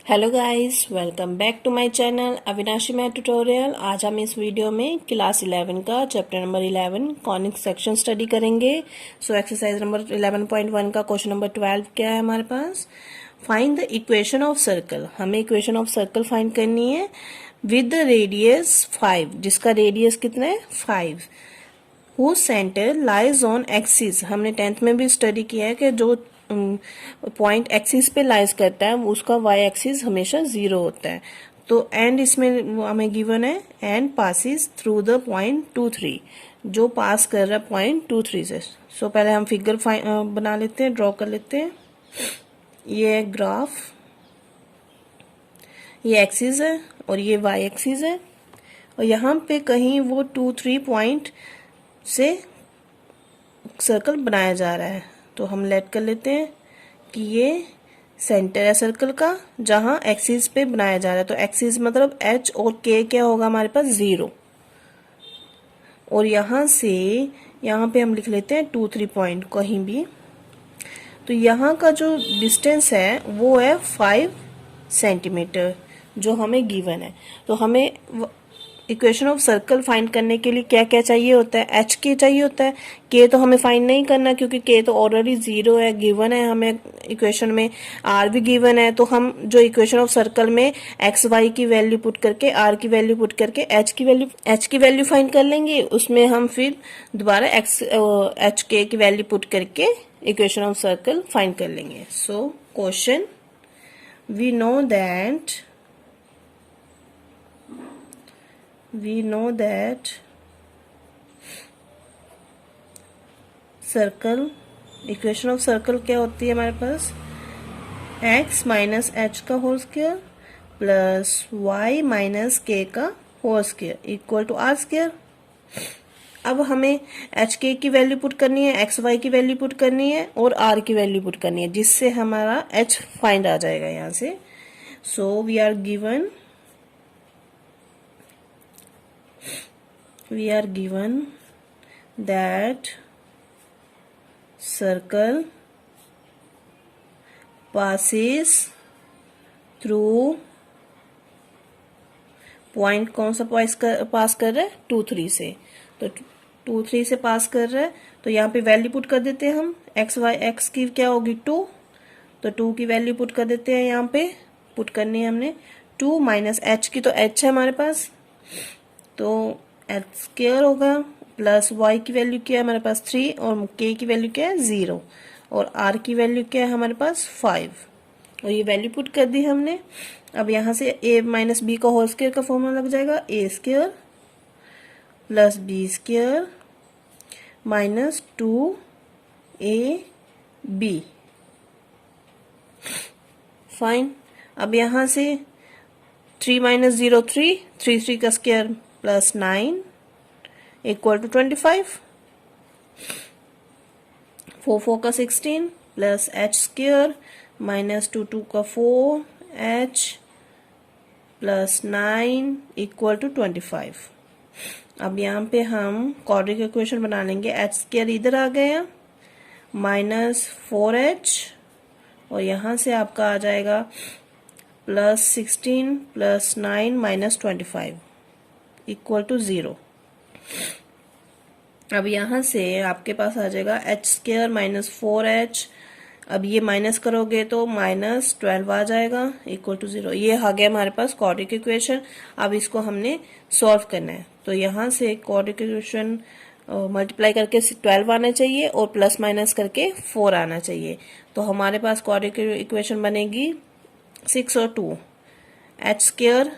Hello guys, welcome back to my channel Avinashi math tutorial. आज हम इस वीडियो में क्लास 11 का chapter number 11 conic section study करेंगे। सो एक्सरसाइज नंबर 11.1 का क्वेश्चन नंबर 12 क्या है हमारे पास। Find the equation of circle. हमें इक्वेशन ऑफ सर्कल फाइंड करनी है विद द रेडियस 5, जिसका रेडियस कितना है 5, whose centre lies on axis. हमने 10th में भी स्टडी किया है कि जो पॉइंट एक्सिस पे लाइज करता है उसका वाई एक्सिस हमेशा 0 होता है। तो एंड इसमें हमें गिवन है and passes through the point 2-3, जो पास कर रहा है पॉइंट 2-3 से। सो पहले हम फिगर बना लेते हैं, ड्रॉ कर लेते हैं। ये ग्राफ, ये एक्सिस है और ये वाई एक्सिस है, और यहाँ पे कहीं वो 2-3 पॉइंट से सर्कल बनाया जा रहा है। तो हम लेट कर लेते हैं कि ये सेंटर है सर्कल का जहां एक्सिस पे बनाया जा रहा है। तो एक्सिस मतलब एच और के क्या होगा हमारे पास 0, और यहां से यहां पे हम लिख लेते हैं 2-3 पॉइंट कहीं भी। तो यहाँ का जो डिस्टेंस है वो है 5 सेंटीमीटर जो हमें गिवन है। तो हमें इक्वेशन ऑफ सर्कल फाइंड करने के लिए क्या क्या चाहिए होता है, एच के चाहिए होता है। के तो हमें फाइंड नहीं करना क्योंकि के तो ऑलरेडी 0 है, गिवन है हमें इक्वेशन में। आर भी गिवन है, तो हम जो इक्वेशन ऑफ सर्कल में एक्स वाई की वैल्यू पुट करके, आर की वैल्यू पुट करके एच की वैल्यू फाइंड कर लेंगे। उसमें हम फिर दोबारा एच के की वैल्यू पुट करके इक्वेशन ऑफ सर्कल फाइंड कर लेंगे। So question, we know that circle, equation of circle क्या होती है हमारे पास, x माइनस एच का whole square plus y minus के का whole square equal to are square. अब हमें एच के की वैल्यू पुट करनी है, एक्स वाई की वैल्यू पुट करनी है और आर की वैल्यू पुट करनी है, जिससे हमारा एच फाइंड आ जाएगा यहां से। So we are given that circle passes through point कौन सा पास कर रहा है 2-3 से। तो 2-3 से पास कर रहा है, तो यहाँ पे वैल्यू पुट कर देते हैं हम। एक्स की क्या होगी 2, तो 2 की वैल्यू पुट कर देते हैं, यहाँ पे पुट करनी है हमने 2 माइनस एच की, तो एच है हमारे पास, तो एच स्क्वायर होगा, प्लस वाई की वैल्यू क्या है हमारे पास 3, और के की वैल्यू क्या है 0, और आर की वैल्यू क्या है हमारे पास 5, और ये वैल्यू पुट कर दी हमने। अब यहाँ से a माइनस बी का होल स्क्वायर का फॉर्मूला लग जाएगा, a square plus b square minus 2ab। Fine. अब यहाँ से 3 माइनस 0 3, 3 का स्क्वायर प्लस 9 इक्वल टू 25, 4 का 16 प्लस एच स्क्वायर माइनस 2 का 4 एच प्लस 9 इक्वल टू 25। अब यहाँ पे हम क्वाड्रेटिक इक्वेशन बना लेंगे। एच स्क्वायर इधर आ गया माइनस 4h, और यहाँ से आपका आ जाएगा plus 16 plus 9 minus 25 equal to 0। अब यहाँ से आपके पास आ जाएगा एच स्क्वायर माइनस 4h, अब ये माइनस करोगे तो माइनस 12 आ जाएगा इक्वल टू 0। ये आ गया हमारे पास क्वाड्रेटिक इक्वेशन। अब इसको हमने सॉल्व करना है, तो यहाँ से क्वाड्रेटिक इक्वेशन मल्टीप्लाई करके 12 आना चाहिए और प्लस माइनस करके 4 आना चाहिए। तो हमारे पास क्वाड्रेटिक इक्वेशन बनेगी 6 और 2, एच स्क्वायर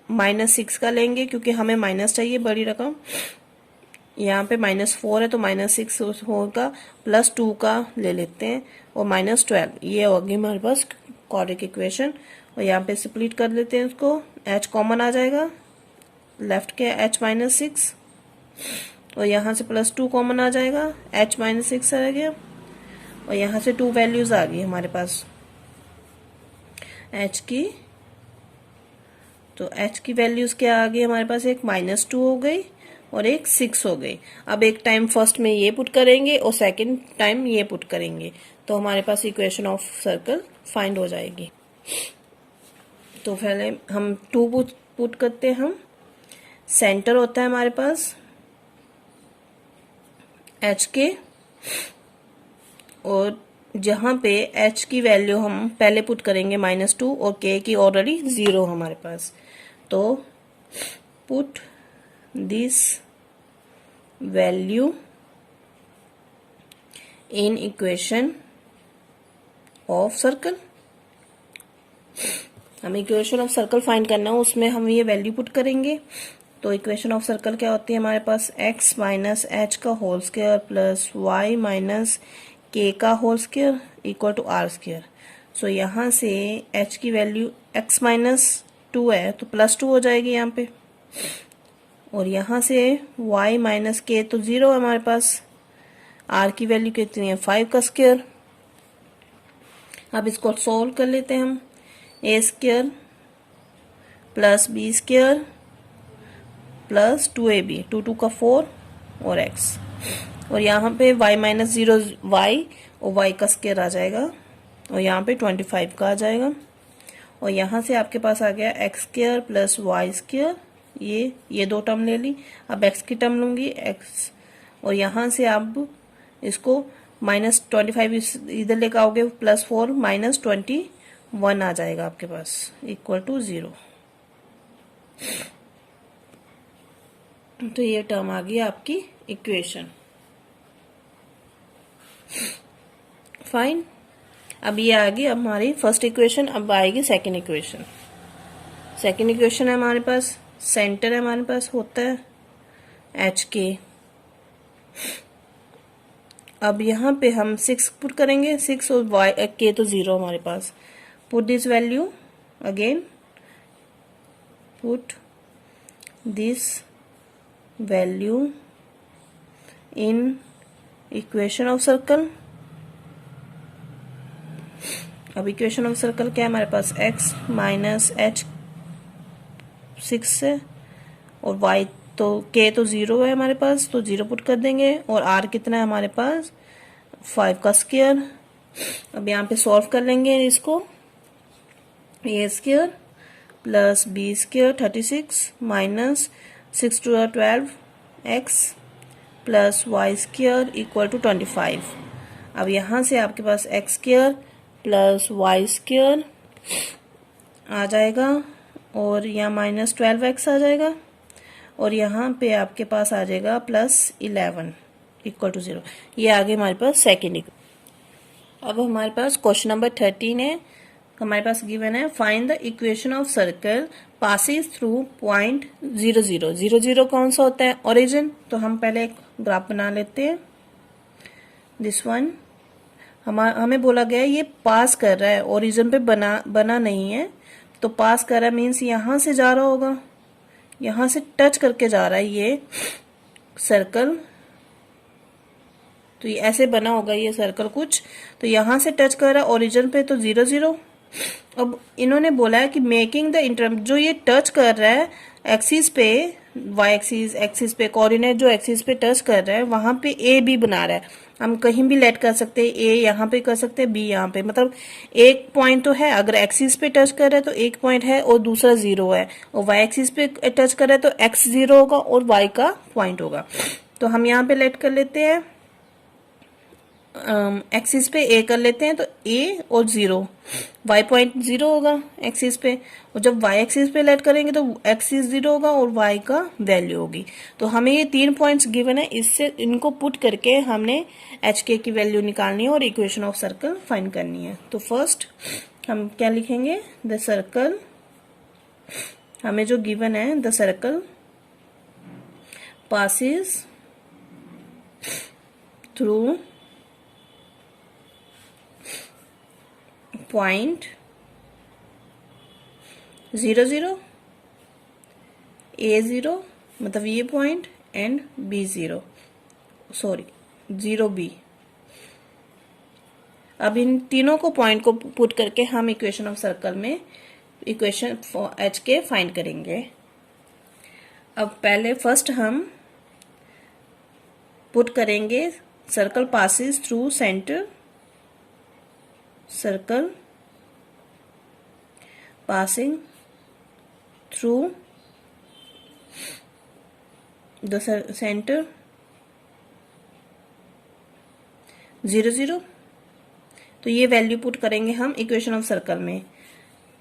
माइनस 6 का लेंगे क्योंकि हमें माइनस चाहिए बड़ी रकम। यहाँ पे -4 है तो -6 होगा, प्लस 2 का ले लेते हैं और -12। ये होगी हमारे पास क्वाड्रेटिक इक्वेशन। और यहाँ पे स्प्लिट कर लेते हैं उसको, h कॉमन आ जाएगा, लेफ्ट के h -6, और यहाँ से +2 कॉमन आ जाएगा, h -6 आ गया, और यहाँ से 2 वैल्यूज आ गई हमारे पास h की। तो h की वैल्यूज क्या आ गई हमारे पास, एक -2 हो गई और एक 6 हो गई। अब एक टाइम फर्स्ट में ये पुट करेंगे और सेकंड टाइम ये पुट करेंगे, तो हमारे पास इक्वेशन ऑफ सर्कल फाइंड हो जाएगी। तो पहले हम 2 पुट करते हैं। हम सेंटर होता है हमारे पास एच के, और जहाँ पे एच की वैल्यू हम पहले पुट करेंगे -2 और के की ऑलरेडी 0 हमारे पास, तो put this value in equation of circle. हम इक्वेशन ऑफ सर्कल फाइंड करना है, उसमें हम ये वैल्यू पुट करेंगे। तो इक्वेशन ऑफ सर्कल क्या होती है हमारे पास, x माइनस एच का whole square plus y minus के का whole square equal to are square. So यहाँ से h की वैल्यू x माइनस 2 है तो +2 हो जाएगी यहाँ पे, और यहाँ से y माइनस के तो 0 है हमारे पास, r की वैल्यू कितनी है 5 का स्क्वायर। अब इसको सोल्व कर लेते हैं हम, a square plus b square plus 2ab, 2 का 4 और x, और यहाँ पे y माइनस 0 y और y का स्क्वायर आ जाएगा, और यहाँ पे 25 का आ जाएगा, और यहाँ से आपके पास आ गया x square plus y square, ये 2 टर्म ले ली। अब x की टर्म लूंगी x, और यहाँ से आप इसको -25 इधर लेकर आओगे, +4 -21 आ जाएगा आपके पास इक्वल टू 0। तो ये टर्म आ गई आपकी इक्वेशन। फाइन, अब ये आ गई हमारी फर्स्ट इक्वेशन। अब आएगी सेकंड इक्वेशन। सेकंड इक्वेशन है हमारे पास, सेंटर है हमारे पास होता है एच के। अब यहाँ पे हम 6 पुट करेंगे, 6 और y के तो 0 हमारे पास। Put this value again, put this value in equation of circle. अब इक्वेशन ऑफ सर्कल क्या है हमारे पास, x माइनस एच 6 है, और y तो k तो 0 है हमारे पास, तो 0 पुट कर देंगे, और r कितना है हमारे पास 5 का स्क्वायर। अब यहाँ पे सॉल्व कर लेंगे इसको, a square plus b square 36 minus 6 to 12 x plus y square equal to 25। अब यहाँ से आपके पास x square plus y square आ जाएगा, और यहाँ -12x आ जाएगा, और यहाँ पे आपके पास आ जाएगा +11 इक्वल टू 0। ये आगे हमारे पास सेकेंड। अब हमारे पास क्वेश्चन नंबर 13 है। हमारे पास गिवन है, find the equation of circle passes through point 0 0। 0 0 कौन सा होता है, ओरिजिन। तो हम पहले एक ग्राफ बना लेते हैं। दिस वन हमें बोला गया है ये पास कर रहा है, ओरिजिन पे बना नहीं है, तो पास कर रहा है मीन्स यहां से जा रहा होगा, यहां से टच करके जा रहा है ये सर्कल। तो ये ऐसे बना होगा ये सर्कल कुछ, तो यहां से टच कर रहा है ओरिजिन पे, तो 0 0। अब इन्होंने बोला है कि मेकिंग द इंटर, जो ये टच कर रहा है एक्सिस पे, वाई एक्सिस पे, कोऑर्डिनेट जो एक्सिस पे टच कर रहा है वहां पे ए बी बना रहा है। हम कहीं भी लेट कर सकते हैं, ए यहाँ पे कर सकते हैं, बी यहाँ पे, मतलब एक पॉइंट तो है, अगर एक्सिस पे टच कर रहा है तो एक पॉइंट है और दूसरा 0 है, और वाई एक्सिस पे टच कर रहा है तो एक्स 0 होगा और वाई का पॉइंट होगा। तो हम यहाँ पे लेट कर लेते हैं, एक्सिस पे ए कर लेते हैं, तो ए और 0, वाई पॉइंट 0 होगा एक्सिस पे, और जब वाई एक्सिस पे लेट करेंगे तो एक्सिस 0 होगा और वाई का वैल्यू होगी। तो हमें ये 3 पॉइंट्स गिवन है, इससे इनको पुट करके हमने एच के की वैल्यू निकालनी है और इक्वेशन ऑफ सर्कल फाइंड करनी है। तो फर्स्ट हम क्या लिखेंगे, द सर्कल, हमें जो गिवन है the circle passes through point 0 0, A0 मतलब ये point, and B0, sorry 0B। अब इन तीनों को पॉइंट को पुट करके हम इक्वेशन ऑफ सर्कल में इक्वेशन एच के फाइंड करेंगे। अब पहले फर्स्ट हम पुट करेंगे circle passes through centre, circle passing through the center 0 0। तो ये वैल्यू पुट करेंगे हम इक्वेशन ऑफ सर्कल में।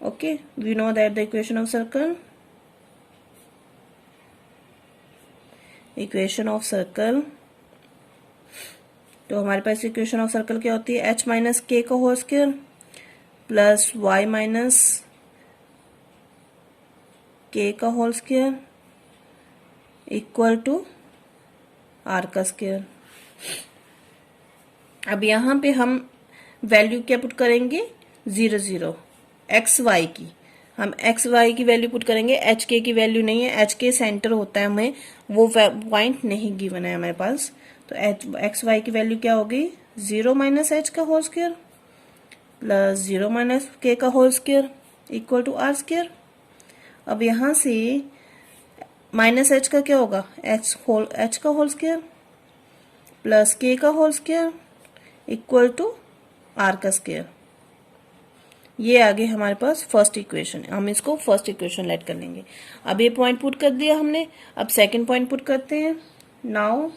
Okay, we know that the equation of circle, equation of circle, तो हमारे पास इक्वेशन ऑफ सर्कल क्या होती है, h माइनस के का whole square plus y minus के का whole square equal to r का स्क्वायर। अब यहाँ पे हम वैल्यू क्या पुट करेंगे, 0 0 एक्स वाई की, हम एक्स वाई की वैल्यू पुट करेंगे, एच के की वैल्यू नहीं है, एच के सेंटर होता है, हमें वो पॉइंट नहीं गिवन है हमारे पास। तो एक्स वाई की वैल्यू क्या होगी, 0 माइनस एच का होल स्क्वायर प्लस 0 माइनस के का whole square equal to are square. अब यहाँ से माइनस एच का क्या होगा, एच का होल स्क्वायर प्लस के का whole square equal to r का स्क्वायर। ये आगे हमारे पास फर्स्ट इक्वेशन है, हम इसको फर्स्ट इक्वेशन लेट कर लेंगे। अब ये पॉइंट पुट कर दिया हमने, अब सेकंड पॉइंट पुट करते हैं। Now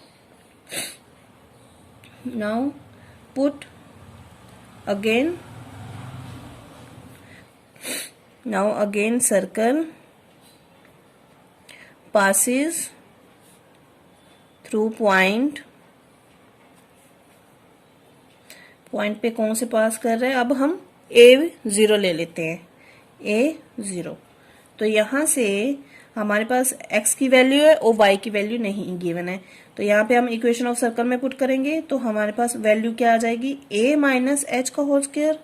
put again, now again circle passes through point पे कौन से पास कर रहे हैं, अब हम a0 ले लेते हैं, a0। तो यहाँ से हमारे पास x की वैल्यू है और y की वैल्यू नहीं गिवन है, तो यहाँ पे हम इक्वेशन ऑफ सर्कल में पुट करेंगे, तो हमारे पास वैल्यू क्या आ जाएगी, a माइनस एच का होल स्क्वायर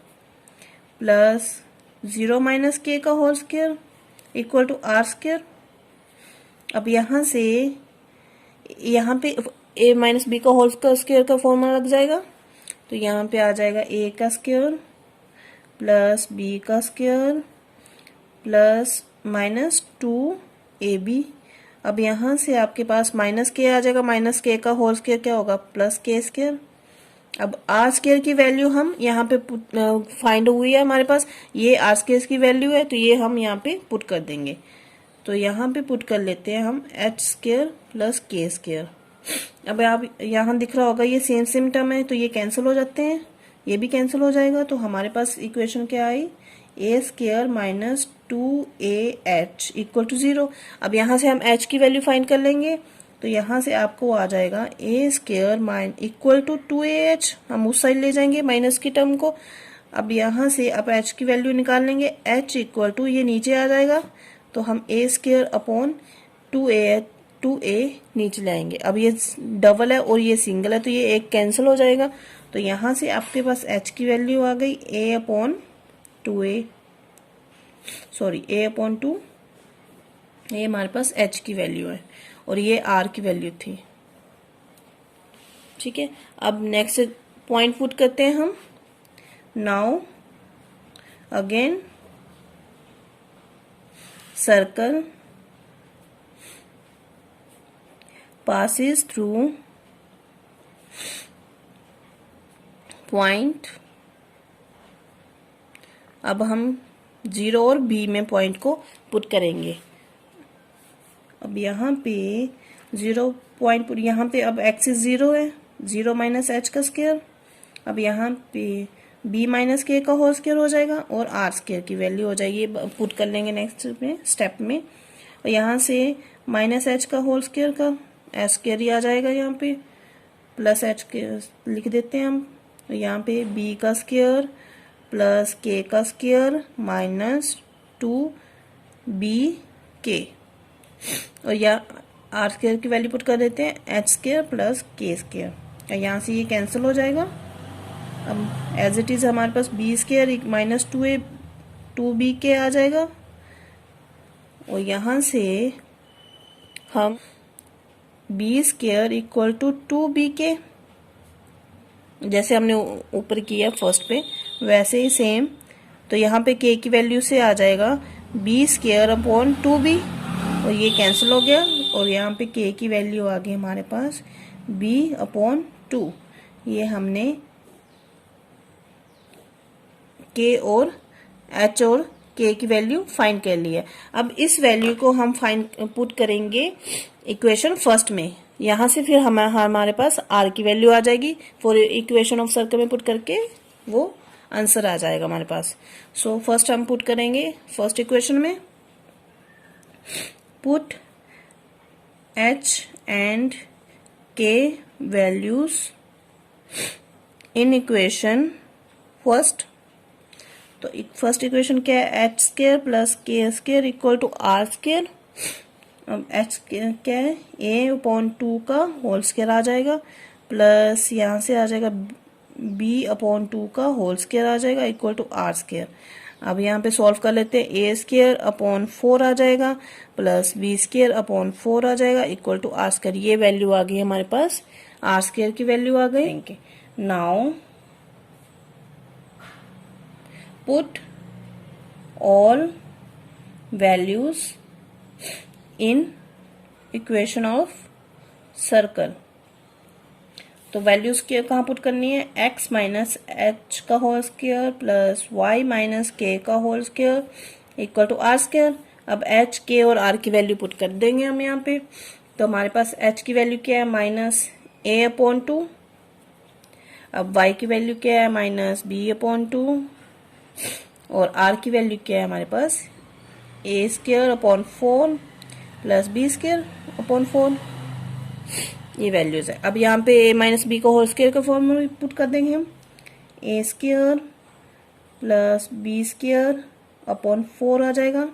प्लस 0 माइनस के का whole square equal to are square. अब यहाँ से यहाँ पे a माइनस बी का होल स्क्वायर का फॉर्मूला लग जाएगा, तो यहाँ पे आ जाएगा a का स्क्वायर प्लस b का स्क्वायर प्लस माइनस 2ab। अब यहाँ से आपके पास माइनस के आ जाएगा, माइनस के का होल स्क्वायर क्या होगा, प्लस के स्क्वायर। अब आर स्क्वायर की वैल्यू हम यहाँ पे फाइंड हुई है हमारे पास, ये आर स्क्वायर की वैल्यू है, तो ये हम यहाँ पे पुट कर देंगे। तो यहाँ पे पुट कर लेते हैं हम एच स्क्वायर प्लस के स्क्वायर। अब आप यहाँ दिख रहा होगा ये सेम टर्म है, तो ये कैंसिल हो जाते हैं, ये भी कैंसिल हो जाएगा। तो हमारे पास इक्वेशन क्या आई, A square minus 2ah equal to 0। अब यहाँ से हम h की वैल्यू फाइंड कर लेंगे, तो यहाँ से आपको आ जाएगा ए स्क्वायर इक्वल टू 2ah, हम उस साइड ले जाएंगे माइनस की टर्म को। अब यहाँ से आप h की वैल्यू निकाल लेंगे, h इक्वल टू ये नीचे आ जाएगा, तो हम ए स्क्वायर अपॉन 2a नीचे लाएंगे। अब ये डबल है और ये सिंगल है, तो ये एक कैंसिल हो जाएगा, तो यहाँ से आपके पास h की वैल्यू आ गई a अपॉन 2, ये हमारे पास h की वैल्यू है और ये r की वैल्यू थी। ठीक है, अब नेक्स्ट पॉइंट पुट करते हैं हम। Now again circle passes through point, अब हम 0 और b में पॉइंट को पुट करेंगे। अब यहाँ पे 0 पॉइंट पुट, यहाँ पे अब एक्सिस 0 है, 0 माइनस एच का स्क्वायर। अब यहाँ पे b माइनस के का होल स्क्वायर हो जाएगा और आर स्क्वायर की वैल्यू हो जाएगी, पुट कर लेंगे नेक्स्ट में स्टेप में। और यहाँ से माइनस एच का होल स्क्वायर का एच स्क्वायर ही आ जाएगा, यहाँ पे प्लस एच के लिख देते हैं हम। तो यहाँ पे b का स्क्वायर प्लस k का स्क्वायर माइनस 2bk, और या आर स्क्वायर की वैल्यू पुट कर देते हैं, एच स्क्वायर प्लस के स्क्वायर। और यहाँ से ये कैंसिल हो जाएगा। अब एज इट इज हमारे पास b स्क्वायर माइनस 2bk आ जाएगा, और यहाँ से हम b square equal to 2bk, जैसे हमने ऊपर किया फर्स्ट पे वैसे ही सेम। तो यहाँ पे k की वैल्यू से आ जाएगा b स्क्वायर अपॉन 2b, और ये कैंसिल हो गया, और यहाँ पे k की वैल्यू आ गई हमारे पास b अपॉन 2। ये हमने k और h और के की वैल्यू फाइंड कर ली है। अब इस वैल्यू को हम फाइंड पुट करेंगे इक्वेशन फर्स्ट में। यहां से फिर हमारे पास आर की वैल्यू आ जाएगी, फॉर इक्वेशन ऑफ सर्कल में पुट करके वो आंसर आ जाएगा हमारे पास। सो फर्स्ट हम पुट करेंगे फर्स्ट इक्वेशन में, put h and k values in equation first. तो फर्स्ट इक्वेशन क्या है, h square plus k square equal to r square. अब एच क्या है, ए अपॉन 2 का होल स्क्र आ जाएगा, प्लस यहाँ से आ जाएगा बी अपॉन 2 का होल स्क्र आ जाएगा इक्वल टू आर स्क्र। अब यहाँ पे सॉल्व कर लेते हैं, ए स्क्र अपॉन 4 आ जाएगा, प्लस बी स्क्र अपॉन 4 आ जाएगा इक्वल टू आर स्क्र। ये वैल्यू आ गई हमारे पास, आर स्क्र की वैल्यू आ गई। Now put all values in equation of circle. तो वैल्यूज कहाँ पुट करनी है, x माइनस एच का whole square plus y minus के का whole square equal to are square. अब h, k और r की वैल्यू पुट कर देंगे हम यहाँ पे। तो हमारे पास h की वैल्यू क्या है, माइनस a अपॉन 2। अब y की वैल्यू क्या है, माइनस b अपॉन 2। और r की वैल्यू क्या है हमारे पास, a square upon 4 plus b square upon 4। ये वैल्यूज है। अब यहाँ पे a माइनस बी का होल स्क्वायर का फॉर्म में पुट कर देंगे हम, a square plus b square upon 4 आ जाएगा।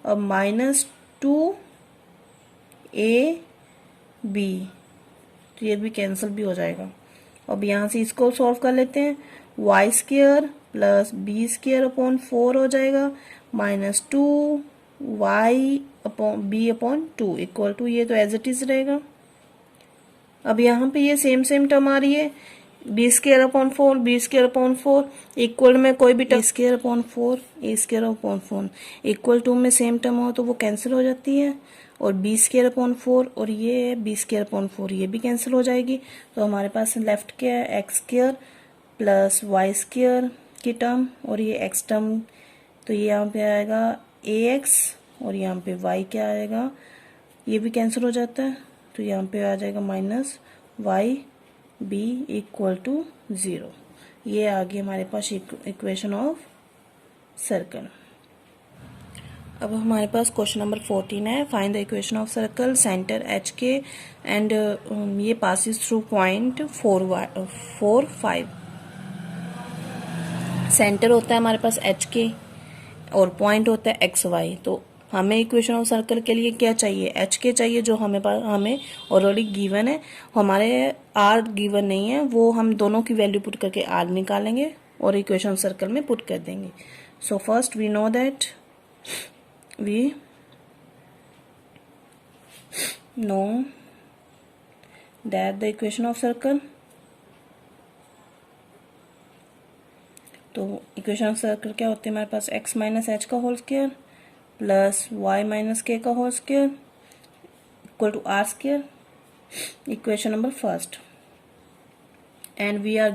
अब माइनस 2 a b, तो ये भी कैंसिल भी हो जाएगा। अब यहाँ से इसको सॉल्व कर लेते हैं, y square plus b square upon 4 हो जाएगा, minus 2 y upon b upon 2 equal to, ये तो एज इट इज रहेगा। अब यहाँ पे ये सेम टर्म आ रही है, b square upon 4, b square upon 4 equal में कोई भी term, square upon 4, a square upon 4 equal to में सेम टर्म हो तो वो कैंसिल हो जाती है। और बी स्क्वायर अपॉन 4 और ये बी स्क्वायर अपॉन 4 ये भी कैंसिल हो जाएगी। तो हमारे पास लेफ्ट क्या है, x square plus y square की टर्म और ये एक्स टर्म, तो ये यहाँ पे आएगा ए एक्स और यहाँ पे वाई क्या आएगा, ये भी कैंसिल हो जाता है। तो यहाँ पे आ जाएगा minus y b equal to 0। ये आ गई हमारे पास इक्वेशन ऑफ सर्कल। अब हमारे पास क्वेश्चन नंबर 14 है, find the equation of circle centre H के एंड ये पासिस थ्रू पॉइंट 4 5। सेंटर होता है हमारे पास एच के और पॉइंट होता है एक्स वाई। तो हमें इक्वेशन ऑफ सर्कल के लिए क्या चाहिए, एच के चाहिए जो हमें ऑलरेडी गिवन है। हमारे आर गिवन नहीं है, वो हम दोनों की वैल्यू पुट करके आर निकालेंगे और इक्वेशन ऑफ सर्कल में पुट कर देंगे। So first we know that the equation of circle, तो इक्वेशन ऑफ सर्कल क्या होती है हमारे पास, एक्स माइनस एच का whole square plus y minus के का whole square equal to are square, equation number first. And we are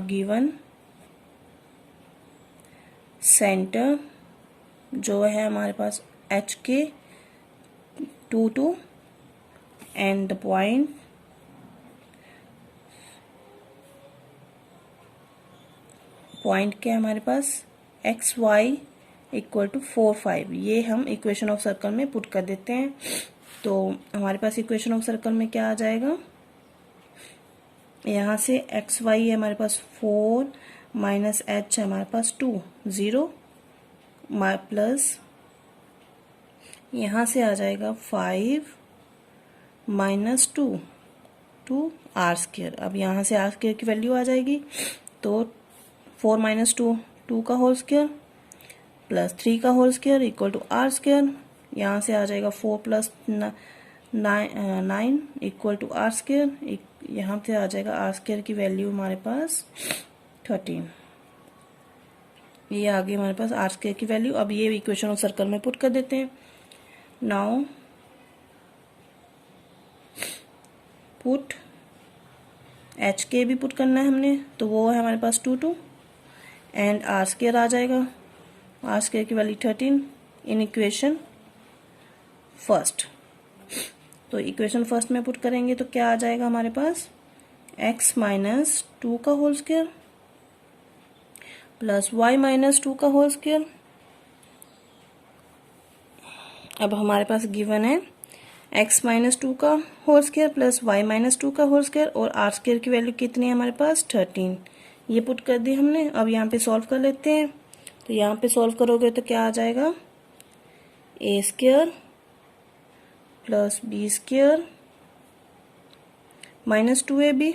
given center जो है हमारे पास एच के 2 2 एंड द पॉइंट क्या है हमारे पास, एक्स वाई इक्वल टू 4 5। ये हम इक्वेशन ऑफ सर्कल में पुट कर देते हैं। तो हमारे पास इक्वेशन ऑफ सर्कल में क्या आ जाएगा, यहाँ से एक्स वाई है हमारे पास 4 माइनस एच है हमारे पास 2 0 प्लस यहाँ से आ जाएगा 5 माइनस 2 आर स्क्वायर। अब यहाँ से आर स्क्वायर की वैल्यू आ जाएगी, तो 4 माइनस 2 का होल स्क्वायर प्लस 3 का whole square equal to are square. यहाँ से आ जाएगा 4 plus 9 equal to are square. यहाँ से आ जाएगा आर स्क्वायर की वैल्यू हमारे पास 13। ये आ गई हमारे पास आर स्क्वायर की वैल्यू। अब ये इक्वेशन ऑफ सर्कल में पुट कर देते हैं। नाउ पुट एच के भी पुट करना है हमने, तो वो है हमारे पास 2 2 एंड आर स्क्वायर आ जाएगा, आर स्क्वायर की वैल्यू 13 इन इक्वेशन फर्स्ट। तो इक्वेशन फर्स्ट में पुट करेंगे तो क्या आ जाएगा हमारे पास, x माइनस 2 का whole square plus y minus 2 का होल स्क्वायर। अब हमारे पास गिवन है x माइनस 2 का whole square plus y minus 2 का होल स्क्वायर और r स्क्वायर की वैल्यू कितनी है हमारे पास 13। ये पुट कर दी हमने। अब यहाँ पे सॉल्व कर लेते हैं। तो यहाँ पे सॉल्व करोगे तो क्या आ जाएगा, a square plus b square minus 2ab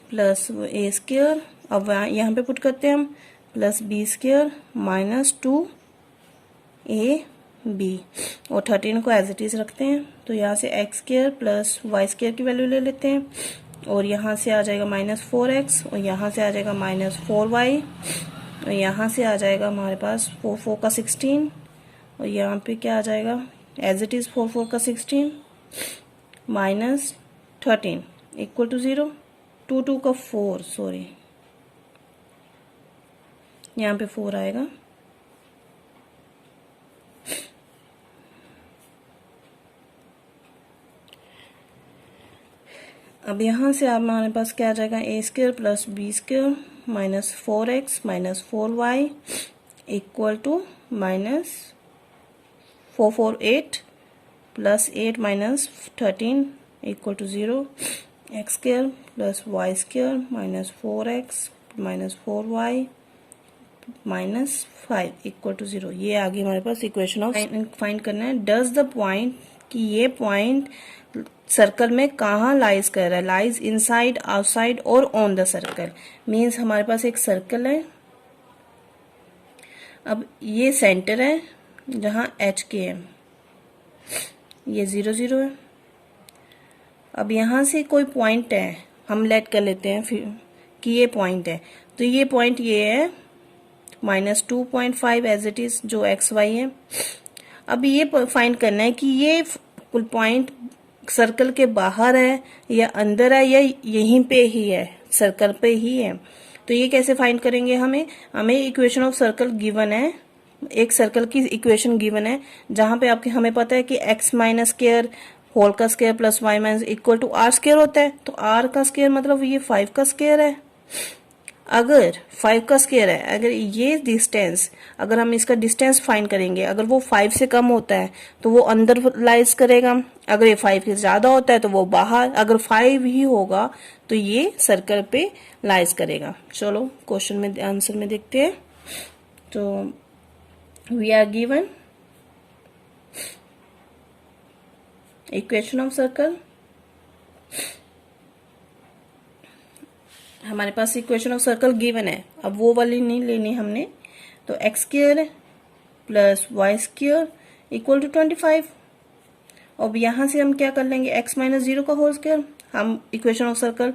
plus a square. अब यहाँ पे पुट करते हैं हम plus b square minus 2ab और 13 को एज इट इज रखते हैं। तो यहाँ से x square plus y square की वैल्यू ले लेते हैं और यहाँ से आ जाएगा माइनस 4x और यहाँ से आ जाएगा माइनस 4y और यहाँ से आ जाएगा हमारे पास 4 4 का 16 और यहाँ पे क्या आ जाएगा एज इट इज 4 4 का 16 माइनस 13 इक्वल टू 0, 2 2 का 4 सॉरी यहाँ पे 4 आएगा। अब यहाँ से आप हमारे पास क्या आ जाएगा, a square plus b square minus 4x minus 4y equal to minus 4 4 8 plus 8 minus 13 equal to 0, x square plus y square minus 4x minus 4y minus 5 equal to 0। ये आ गई हमारे पास इक्वेशन ऑफ। फाइंड करना है does the point, कि ये point circle में कहाँ लाइज कर रहा है, लाइज इनसाइड आउटसाइड और ऑन द सर्कल। मीन्स हमारे पास एक सर्कल है। अब ये सेंटर है जहाँ एच के है, ये 0 0 है। अब यहाँ से कोई पॉइंट है, हम लेट कर लेते हैं फिर कि ये पॉइंट है। तो ये पॉइंट ये है माइनस 2.5 एज इट इज जो एक्स वाई है। अब ये फाइंड करना है कि ये पॉइंट सर्कल के बाहर है या अंदर है या यहीं पे ही है, सर्कल पे ही है। तो ये कैसे फाइंड करेंगे, हमें इक्वेशन ऑफ सर्कल गिवन है, एक सर्कल की इक्वेशन गिवन है जहां पे आपके हमें पता है कि x माइनस स्क्वायर होल का square plus y minus equal to r square होता है। तो r का स्क्वायर मतलब ये 5 का स्क्वायर है। अगर 5 का स्क्वायर है, अगर ये डिस्टेंस, अगर हम इसका डिस्टेंस फाइंड करेंगे, अगर वो 5 से कम होता है तो वो अंदर लाइज करेगा, अगर ये 5 से ज्यादा होता है तो वो बाहर, अगर 5 ही होगा तो ये सर्कल पे लाइज करेगा। चलो क्वेश्चन में आंसर में देखते हैं। तो we are given equation of circle, हमारे पास इक्वेशन ऑफ सर्कल गिवन है। अब वो वाली नहीं लेनी हमने, तो x square plus y square equal to 25। अब यहाँ से हम क्या कर लेंगे, एक्स माइनस 0 का होल स्क्वायर। हम इक्वेशन ऑफ सर्कल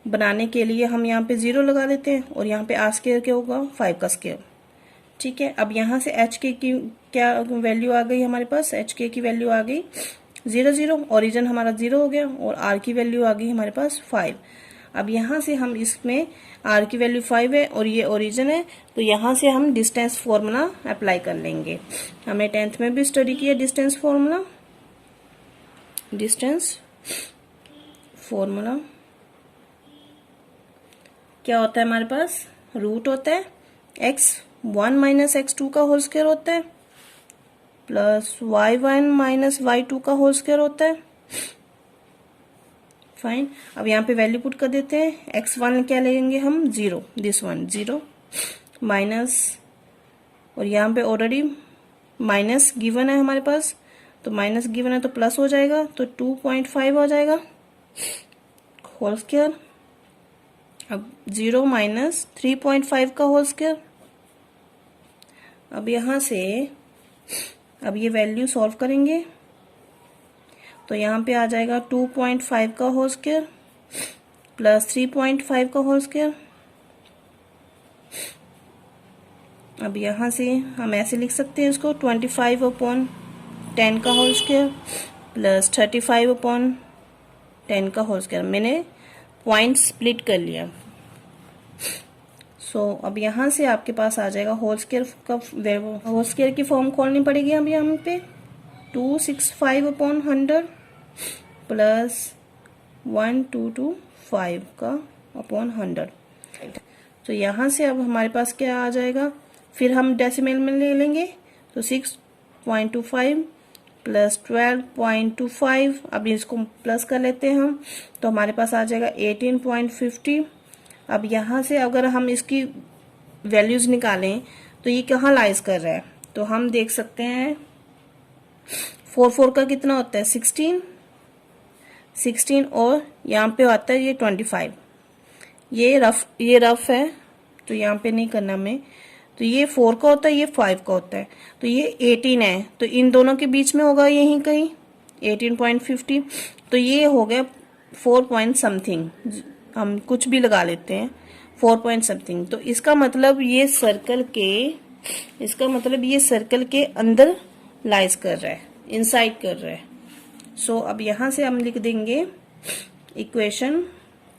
बनाने के लिए हम यहाँ पे 0 लगा देते हैं और यहाँ पे आर स्क्वायर क्या होगा 5 का स्क्वायर। ठीक है। अब यहाँ से एच के की क्या वैल्यू आ गई हमारे पास, एच के की वैल्यू आ गई 0 0, ओरिजिन हमारा 0 हो गया और आर की वैल्यू आ गई हमारे पास 5। अब यहाँ से हम इसमें r की वैल्यू 5 है और ये ओरिजिन है, तो यहाँ से हम डिस्टेंस फॉर्मूला अप्लाई कर लेंगे। हमने 10th में भी स्टडी किया डिस्टेंस फॉर्मूला। डिस्टेंस फॉर्मूला क्या होता है हमारे पास, रूट होता है x1 माइनस x2 का होल स्क्वायर होता है प्लस y1 माइनस y2 का होल स्क्वायर होता है। फाइन। अब यहाँ पे वैल्यू पुट कर देते हैं। x1 क्या लेंगे हम 0, दिस वन 0 माइनस, और यहाँ पे ऑलरेडी माइनस गिवन है हमारे पास, तो माइनस गिवन है तो प्लस हो जाएगा, तो 2.5 हो जाएगा होल स्क्वायर। अब 0 माइनस 3.5 का होल स्क्वायर। अब यहाँ से अब ये वैल्यू सॉल्व करेंगे तो यहाँ पे आ जाएगा 2.5 का होल स्क्वायर प्लस 3.5 का होल स्क्वायर। अब यहाँ से हम ऐसे लिख सकते हैं इसको 25/10 का होल स्क्वायर प्लस 35/10 का होल स्क्वायर। मैंने पॉइंट स्प्लिट कर लिया। सो अब यहाँ से आपके पास आ जाएगा होल स्क्वायर की फॉर्म खोलनी पड़ेगी अब यहाँ पे 265/100 प्लस 1225 का अपॉन 100। तो यहाँ से अब हमारे पास क्या आ जाएगा, फिर हम डेसिमल में ले लेंगे तो 6.25 प्लस 12.25, अब इसको प्लस कर लेते हैं हम तो हमारे पास आ जाएगा 18.50। अब यहाँ से अगर हम इसकी वैल्यूज निकालें तो ये कहाँ लाइज कर रहा है, तो हम देख सकते हैं 4 का कितना होता है 16 और यहाँ पे आता है ये 25। ये रफ है तो यहाँ पे नहीं करना हमें, तो ये 4 का होता है, ये 5 का होता है, तो ये 18 है, तो इन दोनों के बीच में होगा यहीं कहीं 18.50। तो ये हो गया 4 पॉइंट समथिंग, हम कुछ भी लगा लेते हैं 4 पॉइंट समथिंग। तो इसका मतलब ये सर्कल के अंदर लाइज कर रहा है, इनसाइड कर रहा है। सो अब यहां से हम लिख देंगे equation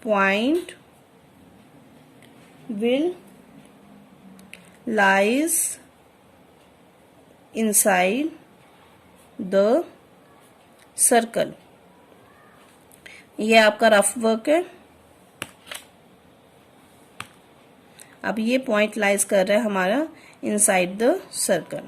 point will lies inside the circle। ये आपका रफ वर्क है। अब ये पॉइंट लाइज कर रहा है हमारा इनसाइड द सर्कल।